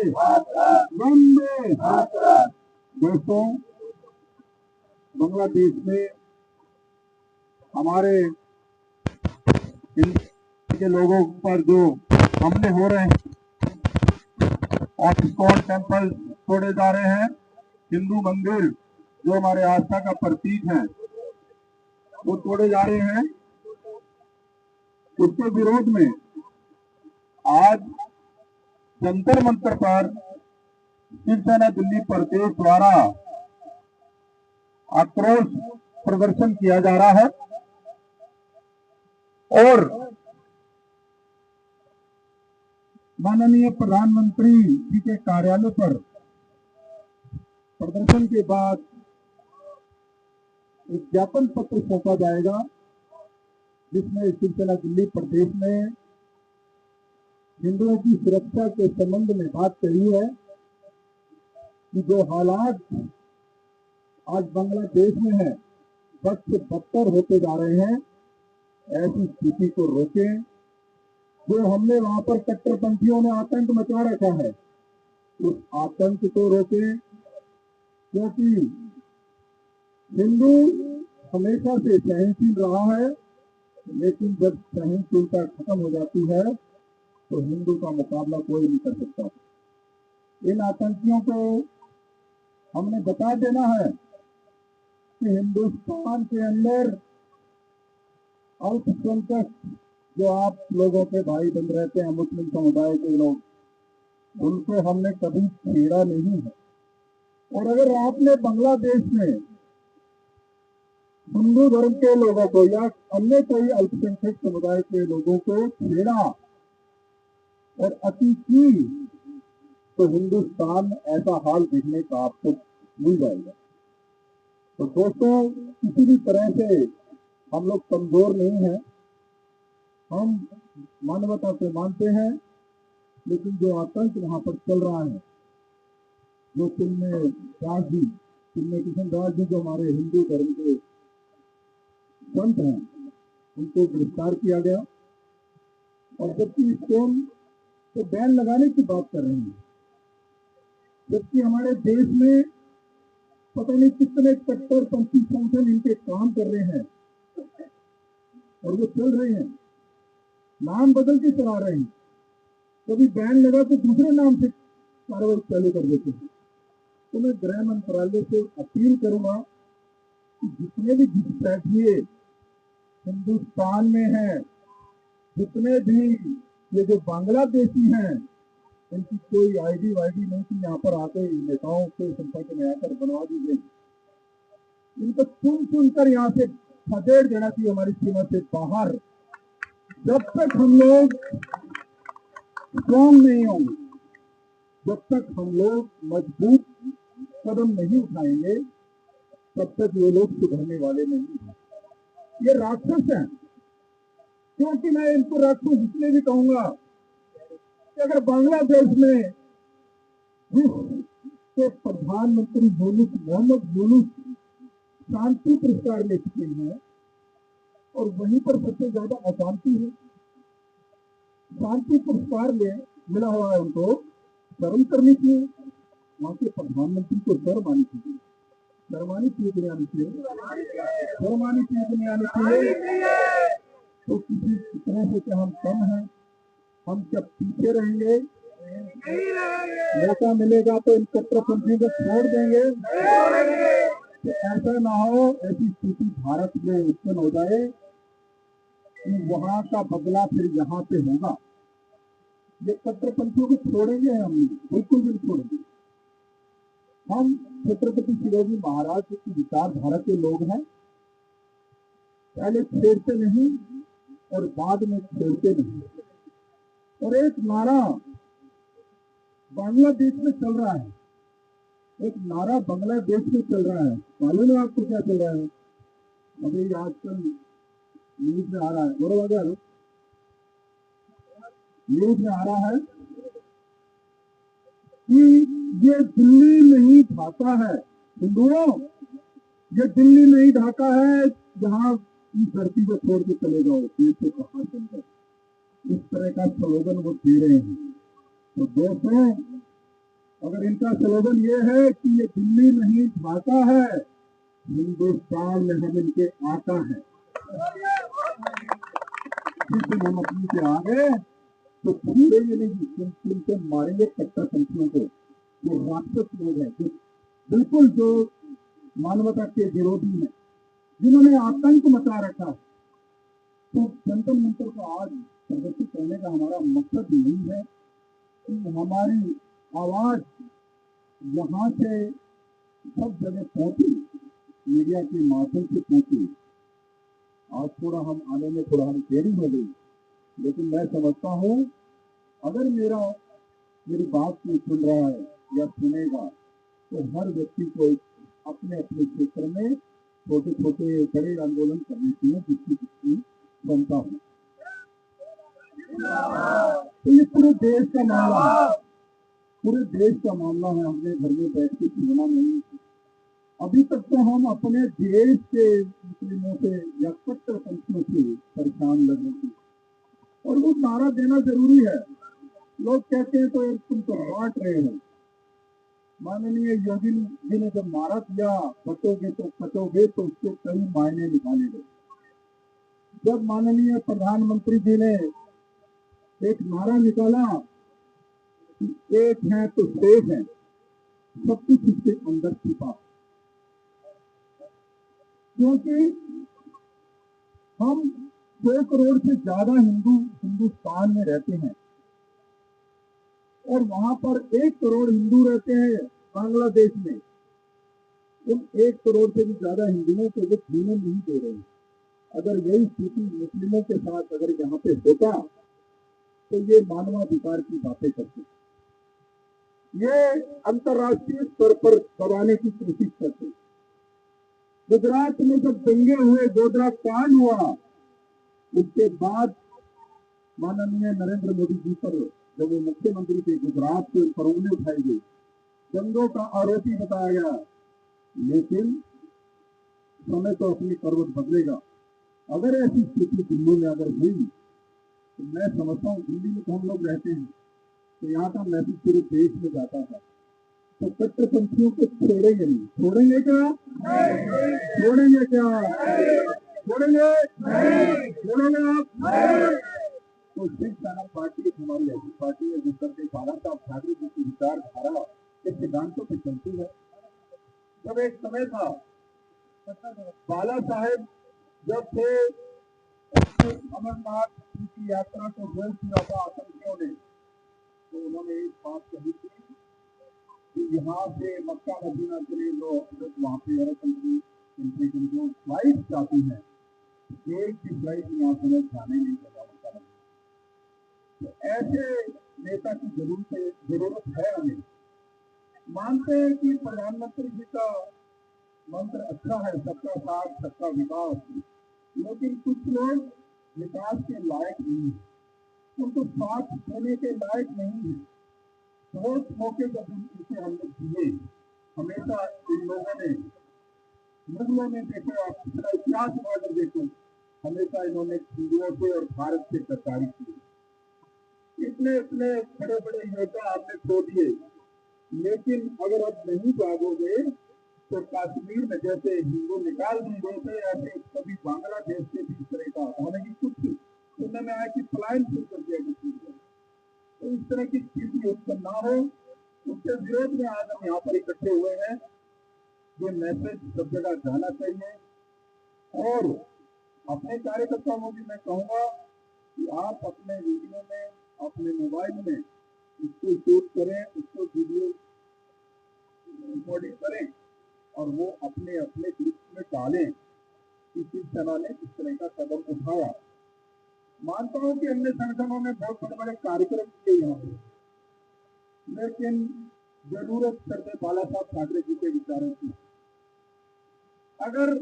वंदे। दोस्तों, बांग्लादेश में हमारे के लोगों पर जो हमले हो रहे हैं और इस्कॉन टेम्पल तोड़े जा रहे हैं, हिंदू मंदिर जो हमारे आस्था का प्रतीक है वो तोड़े जा रहे हैं, उसके विरोध में आज जंतर मंतर पर शिवसेना दिल्ली प्रदेश द्वारा आक्रोश प्रदर्शन किया जा रहा है और माननीय प्रधानमंत्री जी के कार्यालय पर प्रदर्शन के बाद एक ज्ञापन पत्र सौंपा जाएगा, जिसमें शिवसेना दिल्ली प्रदेश में हिंदुओं की सुरक्षा के संबंध में बात कही है कि जो हालात आज बांग्लादेश में है बद से बदतर होते जा रहे हैं, ऐसी स्थिति को रोकें। जो हमने वहां पर कट्टरपंथियों ने आतंक मचा रखा है, उस आतंक को रोकें, क्योंकि हिंदू हमेशा से सहनशील रहा है, लेकिन जब सहनशीलता खत्म हो जाती है तो हिंदू का मुकाबला कोई नहीं कर सकता। इन आतंकियों को हमने बता देना है कि हिंदुस्तान के अंदर अल्पसंख्यक जो आप लोगों के भाई बन रहते हैं, मुस्लिम समुदाय के लोग, उनको हमने कभी छेड़ा नहीं है। और अगर आपने बांग्लादेश में हिंदू धर्म के लोगों को या अन्य कोई अल्पसंख्यक समुदाय के लोगों को छेड़ा और अति की, तो हिंदुस्तान ऐसा हाल देखने का आपको मिल जाएगा। तो दोस्तों, किसी भी तरह से हम लोग कमजोर नहीं हैं, हम मानवता को मानते हैं, लेकिन जो आतंक वहां पर चल रहा है, जो चिन्मय किशन दास जी जो हमारे हिंदू धर्म के संत हैं, उनको गिरफ्तार किया गया और जबकि इस्कॉन तो बैन लगाने की बात कर रहे हैं, जबकि हमारे देश में पता नहीं कितने कट्टरपंथी संगठन इनके काम कर रहे हैं और वो चल रहे हैं, नाम बदल के चला रहे हैं। कभी बैन लगा तो दूसरे नाम से कार्रवाई चालू कर देते हैं। तो मैं गृह मंत्रालय से अपील करूंगा कि जितने भी घुसपैठिए हिंदुस्तान में हैं, जितने भी ये जो बांग्लादेशी हैं, इनकी कोई आईडी वाईडी नहीं थी, यहाँ पर आके नेताओं के संपर्क में आकर बनवा दी गई। इनको चुन कर यहाँ से खदेड़ देना चाहिए हमारी सीमा से बाहर। जब तक हम लोग स्ट्रॉन्ग नहीं होंगे, जब तक हम लोग मजबूत कदम नहीं उठाएंगे, तब तक ये लोग सुधरने वाले नहीं हैं। ये राक्षस हैं, क्योंकि मैं इनको राक्षस इसलिए भी कहूंगा कि अगर बांग्लादेश में जिसके प्रधानमंत्री मोहम्मद यूनुस शांति पुरस्कार ले चुके हैं और वहीं पर सबसे ज्यादा अशांति है, शांति पुरस्कार मिला हुआ है, उनको शर्म करनी चाहिए। वहां के प्रधानमंत्री को शर्म आनी चाहिए, शर्मानी चाहिए कि नहीं आनी चाहिए, शर्मानी चाहिए कि नहीं आनी चाहिए। तो किसी इतने से कि हम कम हैं, हम जब पीछे रहेंगे, मौका मिलेगा तो इन कट्टरपंथियों को छोड़ देंगे। तो ऐसा ना हो, ऐसी स्थिति भारत में उत्पन्न हो जाए कि वहां का बदला फिर यहाँ पे होगा। ये कट्टरपंथियों को छोड़ेंगे हम, बिल्कुल भी छोड़ेंगे। हम छत्रपति शिवाजी महाराज की विचारधारा के लोग हैं, पहले छेड़ते नहीं और बाद में छेड़ते नहीं। और एक नारा बांग्लादेश में चल रहा है, एक नारा बांग्लादेश में चल रहा है, मालूम है आपको क्या चल रहा है? अभी आजकल न्यूज में आ रहा है, बरोबर, न्यूज में आ रहा है कि ये दिल्ली नहीं ढाका है। हिंदुओं, ये दिल्ली नहीं ढाका है जहां इस धरती को छोड़ के चले जाओ, देश से बाहर चल जाओ। इस तरह का स्लोगन वो दे रहे हैं। तो दोस्तों, अगर इनका स्लोगन ये है कि ये दिल्ली नहीं ढाका है, हिंदुस्तान में हम इनके आता है, जिस दिन हम अपनी से आ गए तो छोड़ेंगे नहीं, उनसे मारेंगे कट्टरपंथियों को, जो राक्षस लोग हैं, जो बिल्कुल जो मानवता के विरोधी हैं, जिन्होंने आतंक मचा रखा है। तो जंतर मंतर को आज प्रदर्शित करने का हमारा मकसद यही है कि हमारी आवाज यहाँ से सब जगह पहुंची, मीडिया के माध्यम से पहुंची। आज थोड़ा हम आने में थोड़ा हम देरी हो गई, लेकिन मैं समझता हूँ अगर मेरी बात को सुन रहा है या सुनेगा तो हर व्यक्ति को अपने अपने क्षेत्र में छोटे छोटे बड़े आंदोलन करने चाहिए, जिसकी क्षमता हो। तो ये पूरे देश का मामला है, पूरे देश का मामला है। हमने घर में बैठ के सुना नहीं। अभी तक तो हम अपने देश के मुस्लिमों से या कट्टरपंथियों से परेशान लग रहे थे, और वो नारा देना जरूरी है। लोग कहते हैं तो तुम तो बांट रहे हो। माननीय योगी जी ने जब नारा दिया बचोगे तो कटोगे, तो उसके कई मायने निकाले गए। जब माननीय प्रधानमंत्री जी ने एक नारा निकाला कि एक है तो सेफ है, सब कुछ इसके अंदर छिपा, क्योंकि हम 2 करोड़ से ज्यादा हिंदू हिंदुस्तान में रहते हैं, और वहां पर 1 करोड़ हिंदू रहते हैं बांग्लादेश में। उन 1 करोड़ से भी ज्यादा हिंदुओं को वो जीने नहीं दे रहे हैं। अगर यही स्थिति मुस्लिमों के साथ अगर यहाँ पे होता तो ये मानवाधिकार की बातें करते, ये अंतर्राष्ट्रीय स्तर पर दबाने की कोशिश करते। गुजरात में जब दंगे हुए, गोधरा कांड हुआ, उसके बाद माननीय नरेंद्र मोदी जी पर जब वो मुख्यमंत्री थे, गुजरात के ऊपर उंगली उठाई गई, दंगों का आरोपी बताया गया। लेकिन समय तो अपनी करवट बदलेगा। अगर ऐसी स्थिति दिल्ली में अगर हुई तो मैं समझता हूँ, दिल्ली में तो हम लोग रहते हैं, तो यहाँ का मैसेज पूरे देश में जाता है। तो कट्टरपंथियों को छोड़ेंगे नहीं। छोड़ेंगे क्या? छोड़ेंगे क्या? छोड़ेंगे? छोड़ेंगे आप? तो शिवसेना पार्टी एक हमारी ऐसी पार्टी है जिस पर बाला साहब ठाकरे जी की विचारधारा के सिद्धांतों पर चलती है। जब एक समय था, बाला साहेब जब थे अमरनाथ की यात्रा को रोक दिया था आतंकियों ने, तो उन्होंने एक बात कही थी कि यहाँ से मक्का मदीना के लिए लोग वहाँ पे अरब कंट्री की जो फ्लाइट जाती है, एक भी फ्लाइट यहाँ से जाने नहीं देगा मक्का मदीना। तो ऐसे नेता की जरूरत है हमें। मानते हैं कि प्रधानमंत्री जी का मंत्र अच्छा है, सबका साथ सबका विकास, लेकिन कुछ लोग विकास के लायक नहीं है, उनको साथ देने के लायक नहीं है। बहुत मौके जब इसे हमने दिए, हमेशा इन लोगों ने, मुगलों ने, देखो आप पिछला इतिहास अगर देखो, हमेशा इन्होंने हिंदुओं से और भारत से गद्दारी की। इतने इतने बड़े बड़े योद्धा आपने खो दिए, लेकिन अगर आप नहीं जागोगे तो कश्मीर में जैसे हिंदू निकाल दी गए थे, ऐसे कभी बांग्लादेश से भी इस तरह का हालांकि कुछ सुनने में आया कि पलायन शुरू कर दिया कश्मीर में। तो इस तरह की स्थिति उत्पन्न ना हो, उसके विरोध में आज हम यहाँ पर इकट्ठे हुए हैं। ये मैसेज सब जगह जाना चाहिए, और अपने कार्यकर्ताओं को भी मैं कहूँगा कि आप अपने वीडियो में, अपने मोबाइल में इसको शूट करें, उसको वीडियो रिकॉर्डिंग करें और वो अपने अपने ग्रुप में डालें कि शिवसेना ने इस तरह का कदम उठाया। मानता हूं कि अन्य संगठनों ने बहुत बड़े बड़े कार्यक्रम किए यहाँ पे, लेकिन जरूरत करते बाला साहब ठाकरे जी के विचारों की। अगर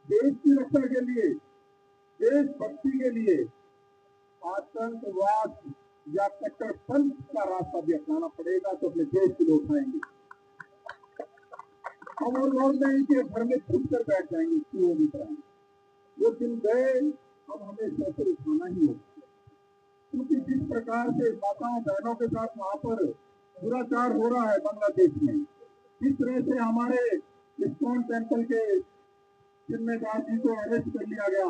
देश की रक्षा के लिए, देशभक्ति के लिए आतंकवाद या कट्टरपंथ का रास्ता भी अपनाना पड़ेगा तो अपने देश के लोग उठाएंगे। हम और लोग नहीं कि घर में छुप कर बैठ जाएंगे चूहों की तरह। वो दिन गए, अब हमें सफर उठाना ही होगा, क्योंकि जिस प्रकार से माताओं बहनों के साथ वहां पर दुराचार हो रहा है बांग्लादेश में, किस तरह से हमारे इस्कॉन टेम्पल के जिम्मेदार जी को अरेस्ट कर लिया गया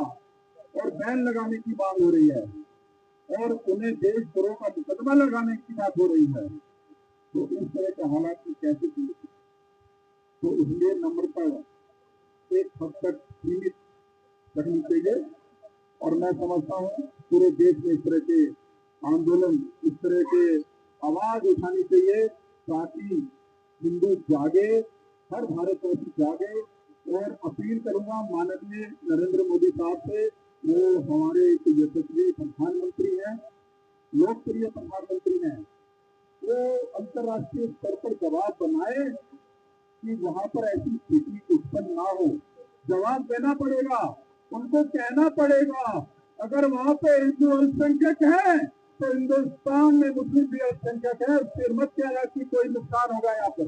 और बैन लगाने की मांग हो रही है और उन्हें देशद्रोह का मुकदमा लगाने की बात हो रही है, तो इस तरह के हालात में कैसे की? तो इसलिए नम्रता एक हद तक सीमित रखनी चाहिए और मैं समझता हूँ पूरे देश में इस तरह के आंदोलन, इस तरह के आवाज उठानी चाहिए ताकि हिंदू जागे, हर भारतवासी जागे। और अपील करूंगा माननीय नरेंद्र मोदी साहब से, वो हमारे यशस्वी प्रधानमंत्री हैं, लोकप्रिय प्रधानमंत्री हैं, वो अंतर्राष्ट्रीय स्तर पर दबाव बनाए कि वहां पर ऐसी स्थिति उत्पन्न ना हो। जवाब देना पड़ेगा, उनको कहना पड़ेगा अगर वहां पे हिंदू अल्पसंख्यक है तो हिंदुस्तान में मुस्लिम भी अल्पसंख्यक है, फिर मत कहना कि कोई नुकसान होगा यहाँ पर।